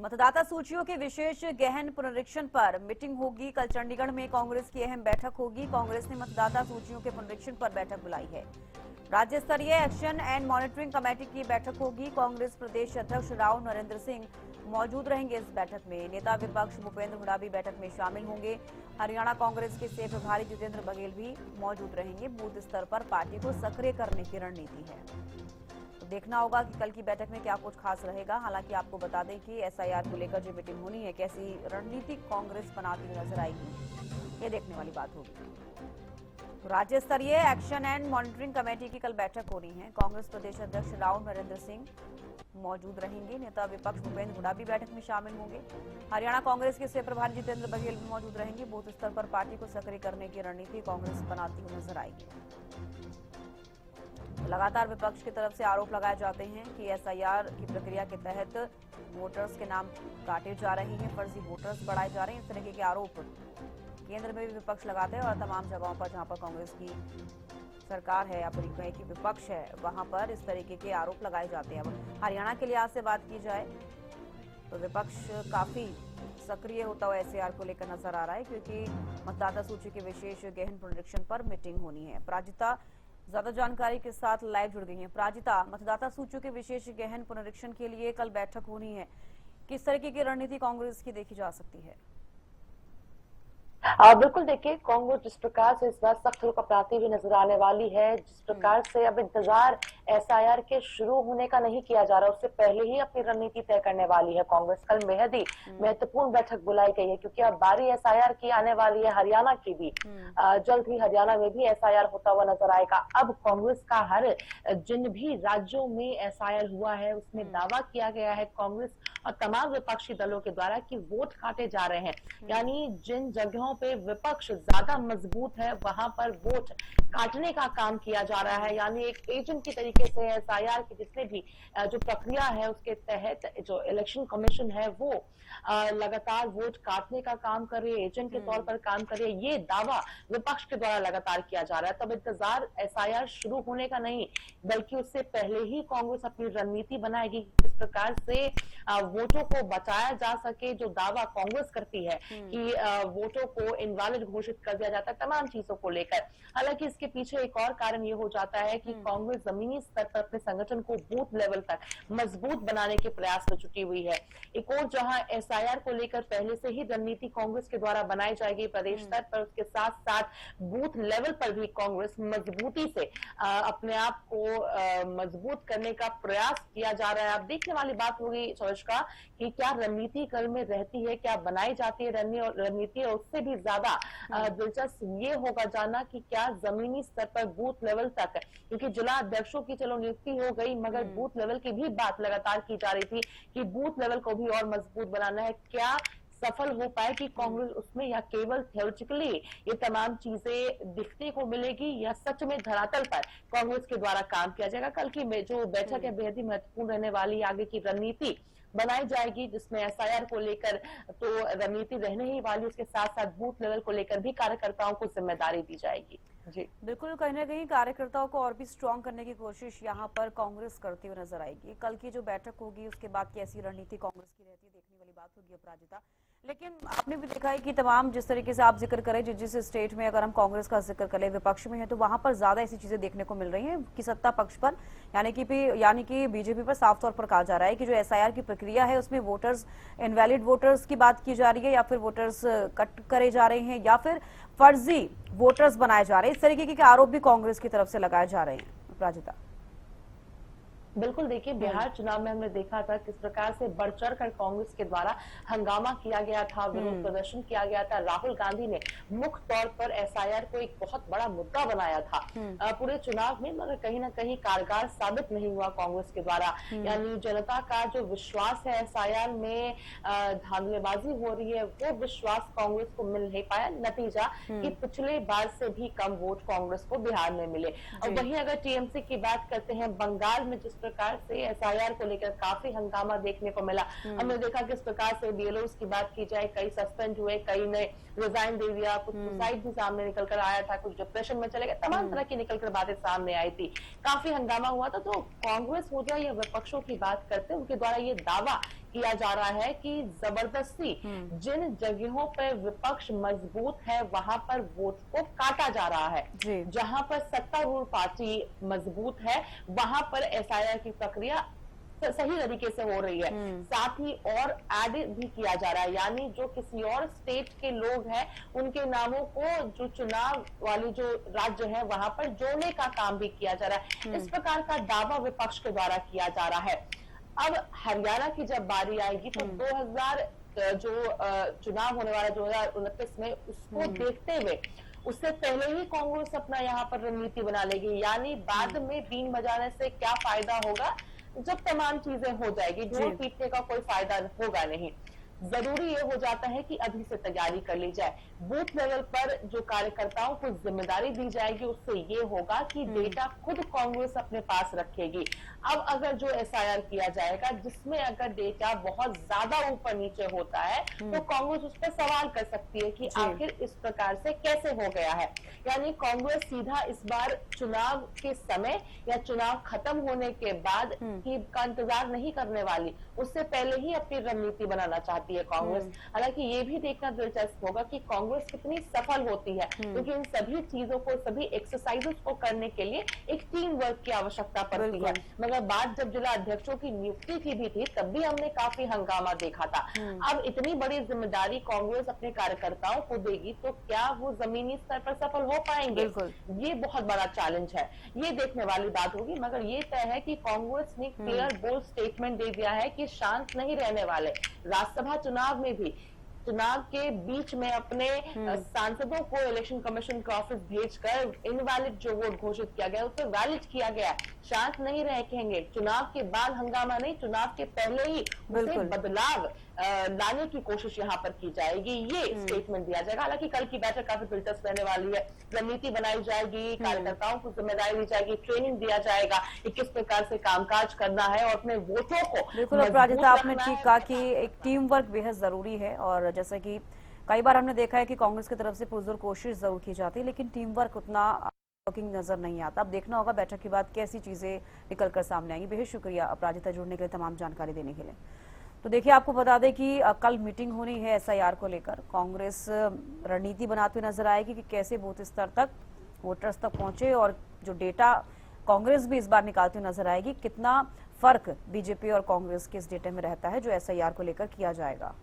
मतदाता सूचियों के विशेष गहन पुनरीक्षण पर मीटिंग होगी। कल चंडीगढ़ में कांग्रेस की अहम बैठक होगी। कांग्रेस ने मतदाता सूचियों के पुनरीक्षण पर बैठक बुलाई है। राज्य स्तरीय एक्शन एंड मॉनिटरिंग कमेटी की बैठक होगी। कांग्रेस प्रदेश अध्यक्ष राव नरेंद्र सिंह मौजूद रहेंगे इस बैठक में। नेता विपक्ष भूपेंद्र हुड्डा भी बैठक में शामिल होंगे। हरियाणा कांग्रेस के सह प्रभारी जितेंद्र बघेल भी मौजूद रहेंगे। बूथ स्तर पर पार्टी को सक्रिय करने की रणनीति है। देखना होगा कि कल की बैठक में क्या कुछ खास रहेगा। हालांकि आपको बता दें कि एसआईआर को लेकर जो मीटिंग होनी है, कैसी रणनीति कांग्रेस बनाती हुई नजर आएगी, ये देखने वाली बात होगी। राज्य स्तरीय एक्शन एंड मॉनिटरिंग कमेटी की कल बैठक होनी है। कांग्रेस प्रदेश अध्यक्ष राव नरेंद्र सिंह मौजूद रहेंगे। नेता विपक्ष भूपेंद्र हुड्डा भी बैठक में शामिल होंगे। हरियाणा कांग्रेस के सह प्रभारी जितेंद्र बघेल भी मौजूद रहेंगे। बूथ स्तर पर पार्टी को सक्रिय करने की रणनीति कांग्रेस बनाती हुई नजर आएगी। लगातार विपक्ष की तरफ से आरोप लगाए जाते हैं कि एसआईआर की प्रक्रिया के तहत वोटर्स के नाम काटे जा रहे हैं, फर्जी वोटर्स बढ़ाए जा रहे हैं। इस तरह के आरोप केंद्र में भी विपक्ष लगाते हैं और तमाम जगहों पर जहां पर कांग्रेस की सरकार है या फिर कहें कि विपक्ष है, वहां पर इस तरीके के आरोप लगाए जाते हैं। अब हरियाणा के लिहाज से बात की जाए तो विपक्ष काफी सक्रिय होता हुआ एसआईआर को लेकर नजर आ रहा है, क्योंकि मतदाता सूची के विशेष गहन पुनरीक्षण पर मीटिंग होनी है। प्राजिता ज्यादा जानकारी के साथ लाइव जुड़ गई हैं। प्राजिता, मतदाता सूचियों के विशेष गहन पुनरीक्षण के लिए कल बैठक होनी है, किस तरीके की रणनीति कांग्रेस की देखी जा सकती है? बिल्कुल, देखिए कांग्रेस जिस प्रकार से इस बार सख्त रुख अपनाती हुई नजर आने वाली है, जिस प्रकार से अब इंतजार एसआईआर के शुरू होने का नहीं किया जा रहा, उससे पहले ही अपनी रणनीति तय करने वाली है कांग्रेस। कल बेहद ही महत्वपूर्ण बैठक बुलाई गई है, क्योंकि अब बारी एसआईआर की आने वाली है। हरियाणा की भी जल्द ही हरियाणा में भी एसआईआर होता हुआ नजर आएगा। अब कांग्रेस का हर जिन भी राज्यों में एसआईआर हुआ है उसमें दावा किया गया है कांग्रेस और तमाम विपक्षी दलों के द्वारा कि वोट काटे जा रहे हैं। यानी जिन जगहों पे विपक्ष ज्यादा मजबूत है वहां पर वोट काटने का काम किया जा रहा है। यानी एक एजेंट की तरीके से एसआईआर की जितने भी जो प्रक्रिया है उसके तहत जो इलेक्शन कमीशन है वो लगातार वोट काटने का काम कर रही है, एजेंट के तौर पर काम कर रही है। ये दावा विपक्ष के द्वारा लगातार किया जा रहा है। तब इंतजार एसआईआर शुरू होने का नहीं, बल्कि उससे पहले ही कांग्रेस अपनी रणनीति बनाएगी किस प्रकार से वोटों को बचाया जा सके। जो दावा कांग्रेस करती है कि वोटों को इनवैलिड घोषित कर दिया जाता है तमाम चीजों को लेकर। हालांकि इसके पीछे एक और कारण ये हो जाता है कि कांग्रेस जमीनी स्तर पर अपने संगठन को बूथ लेवल तक मजबूत बनाने के प्रयास में जुटी हुई है। एक और जहां एसआईआर को लेकर पहले से ही रणनीति कांग्रेस के द्वारा बनाई जाएगी प्रदेश स्तर पर, उसके साथ साथ बूथ लेवल पर भी कांग्रेस मजबूती से अपने आप को मजबूत करने का प्रयास किया जा रहा है। अब देखने वाली बात होगी का कि क्या रणनीति कल में रहती है, क्या बनाई जाती है रणनीति, और उससे भी ज्यादा दिलचस्प ये होगा जानना कि क्या जमीनी स्तर पर बूथ लेवल तक, क्योंकि जिला अध्यक्षों की चलो नियुक्ति हो गई, मगर बूथ लेवल की भी बात लगातार की जा रही थी कि बूथ लेवल को भी और मजबूत बनाना है। क्या सफल हो पाए कि कांग्रेस उसमें, या केवल थ्योरेटिकली ये तमाम चीजें दिखने को मिलेगी, या सच में धरातल पर कांग्रेस के द्वारा काम किया जाएगा। कल की जो बैठक है बेहद ही महत्वपूर्ण रहने वाली, आगे की रणनीति बनाई जाएगी, जिसमें एसआईआर को लेकर तो रणनीति रहने ही वाली, उसके साथ साथ बूथ लेवल को लेकर भी कार्यकर्ताओं को जिम्मेदारी दी जाएगी। जी बिल्कुल, कहीं ना कहीं कार्यकर्ताओं को और भी स्ट्रांग करने की कोशिश यहाँ पर कांग्रेस करती हुई नजर आएगी। कल की जो बैठक होगी उसके बाद कैसी रणनीति कांग्रेस की रहती है, देखने वाली बात होगी अपराजिता। लेकिन आपने भी देखा है कि तमाम जिस तरीके से आप जिक्र करें, जिस स्टेट में अगर हम कांग्रेस का जिक्र करें विपक्ष में है, तो वहां पर ज्यादा ऐसी चीजें देखने को मिल रही हैं कि सत्ता पक्ष पर यानी कि बीजेपी पर साफ तौर पर कहा जा रहा है कि जो एसआईआर की प्रक्रिया है उसमें वोटर्स, इनवैलिड वोटर्स की बात की जा रही है, या फिर वोटर्स कट करे जा रहे हैं, या फिर फर्जी वोटर्स बनाए जा रहे हैं। इस तरीके के आरोप भी कांग्रेस की तरफ से लगाए जा रहे हैं। अपराजिता, बिल्कुल, देखिए बिहार चुनाव में हमने देखा था किस प्रकार से बढ़ चढ़ कर कांग्रेस के द्वारा हंगामा किया गया था, विरोध प्रदर्शन किया गया था। राहुल गांधी ने मुख्य तौर पर एसआईआर को एक बहुत बड़ा मुद्दा बनाया था पूरे चुनाव में, मगर कहीं ना कहीं कारगर साबित नहीं हुआ कांग्रेस के द्वारा। यानी जनता का जो विश्वास है एसआईआर में धांधलेबाजी हो रही है, वो विश्वास कांग्रेस को मिल नहीं पाया। नतीजा कि पिछले बार से भी कम वोट कांग्रेस को बिहार में मिले। और वहीं अगर टीएमसी की बात करते हैं, बंगाल में जिस प्रकार से एसआईआर को लेकर काफी हंगामा देखने को मिला, हमने देखा किस प्रकार से बीएलओस की बात की जाए, कई सस्पेंड हुए, कई ने रिजाइन दे दिया, कुछ सुसाइड भी सामने निकल कर आया था, कुछ डिप्रेशन में चले गए, तमाम तरह की निकलकर बातें सामने आई थी, काफी हंगामा हुआ था। तो कांग्रेस हो जाए या विपक्षों की बात करते हैं, उनके द्वारा ये दावा किया जा रहा है कि जबरदस्ती जिन जगहों पर विपक्ष मजबूत है वहां पर वोट को काटा जा रहा है। जी। जहां पर सत्तारूढ़ पार्टी मजबूत है वहां पर एसआईआर की प्रक्रिया सही तरीके से हो रही है। साथ ही और ऐड भी किया जा रहा है, यानी जो किसी और स्टेट के लोग हैं उनके नामों को जो चुनाव वाली जो राज्य है वहां पर जोड़ने का काम भी किया जा रहा है। इस प्रकार का दावा विपक्ष के द्वारा किया जा रहा है। अब हरियाणा की जब बारी आएगी तो 2000 जो चुनाव होने वाला 2029 में उसको देखते हुए उससे पहले ही कांग्रेस अपना यहाँ पर रणनीति बना लेगी, यानी बाद में बीन बजाने से क्या फायदा होगा जब तमाम चीजें हो जाएगी, ढोल पीटने का कोई फायदा होगा नहीं। जरूरी ये हो जाता है कि अभी से तैयारी कर ली जाए। बूथ लेवल पर जो कार्यकर्ताओं को जिम्मेदारी दी जाएगी उससे ये होगा कि डेटा खुद कांग्रेस अपने पास रखेगी। अब अगर जो एसआईआर किया जाएगा जिसमें अगर डेटा बहुत ज्यादा ऊपर नीचे होता है तो कांग्रेस उस पर सवाल कर सकती है कि आखिर इस प्रकार से कैसे हो गया है। यानी कांग्रेस सीधा इस बार चुनाव के समय या चुनाव खत्म होने के बाद का इंतजार नहीं करने वाली, उससे पहले ही अपनी रणनीति बनाना चाहती है कांग्रेस। हालांकि ये भी देखना दिलचस्प होगा कि कांग्रेस कितनी सफल होती है, क्योंकि इन सभी चीजों को, सभी एक्सरसाइजेस को करने के लिए एक टीम वर्क की आवश्यकता पड़ती है। मगर बात जब जिला अध्यक्षों की नियुक्ति की भी थी तब भी हमने काफी हंगामा देखा था। अब इतनी बड़ी जिम्मेदारी कांग्रेस अपने कार्यकर्ताओं को देगी तो क्या वो जमीनी स्तर पर सफल हो पाएंगे? ये बहुत बड़ा चैलेंज है, ये देखने वाली बात होगी। मगर ये तय है कि कांग्रेस ने क्लियर बोल्ड स्टेटमेंट दे दिया है कि शांत नहीं रहने वाले। राज्यसभा चुनाव में भी चुनाव के बीच में अपने सांसदों को इलेक्शन कमीशन के ऑफिस भेजकर इनवैलिड जो वोट घोषित किया गया उसे वैलिड किया गया। शांत नहीं रहेंगे, चुनाव के बाद हंगामा नहीं, चुनाव के पहले ही उसे बदलाव लाने की कोशिश यहाँ पर की जाएगी, ये स्टेटमेंट दिया जाएगा। हालांकि कल की बैठक काफी दिलचस्प रहने वाली है। रणनीति बनाई जाएगी, कार्यकर्ताओं को जिम्मेदारी दी जाएगी, ट्रेनिंग दिया जाएगा कि किस प्रकार से कामकाज करना है और अपने वोटों को। बिल्कुल अपराजिता, आपने ठीक कहा कि एक टीम वर्क बेहद जरूरी है और जैसा कि कई बार हमने देखा है कि कांग्रेस की तरफ से पुरजोर कोशिश जरूर की जाती है लेकिन टीम वर्क उतना वर्किंग नजर नहीं आता। अब देखना होगा बैठक के बाद कैसी चीजें निकलकर सामने आएंगी। बेहद शुक्रिया अपराजिता जुड़ने के लिए, तमाम जानकारी देने के लिए। तो देखिए, आपको बता दें कि कल मीटिंग होनी है एसआईआर को लेकर। कांग्रेस रणनीति बनाते हुए नजर आएगी कि कैसे बूथ स्तर तक वोटर्स तक पहुंचे और जो डेटा कांग्रेस भी इस बार निकालते हुए नजर आएगी, कितना फर्क बीजेपी और कांग्रेस के इस डेटा में रहता है जो एसआईआर को लेकर किया जाएगा।